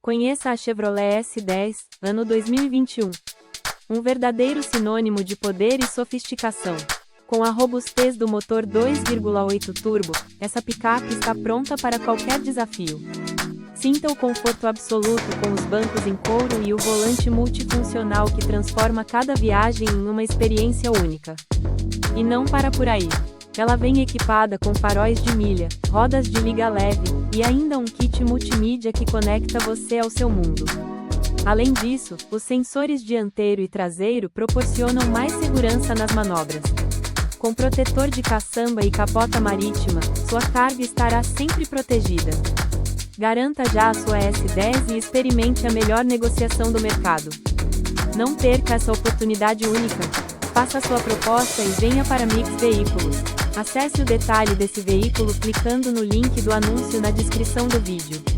Conheça a Chevrolet S10, ano 2021. Um verdadeiro sinônimo de poder e sofisticação. Com a robustez do motor 2.8 turbo, essa picape está pronta para qualquer desafio. Sinta o conforto absoluto com os bancos em couro e o volante multifuncional que transforma cada viagem em uma experiência única. E não para por aí. Ela vem equipada com faróis de milha, rodas de liga leve, e ainda um kit multimídia que conecta você ao seu mundo. Além disso, os sensores dianteiro e traseiro proporcionam mais segurança nas manobras. Com protetor de caçamba e capota marítima, sua carga estará sempre protegida. Garanta já a sua S10 e experimente a melhor negociação do mercado. Não perca essa oportunidade única. Faça sua proposta e venha para Esse Veículos. Acesse o detalhe desse veículo clicando no link do anúncio na descrição do vídeo.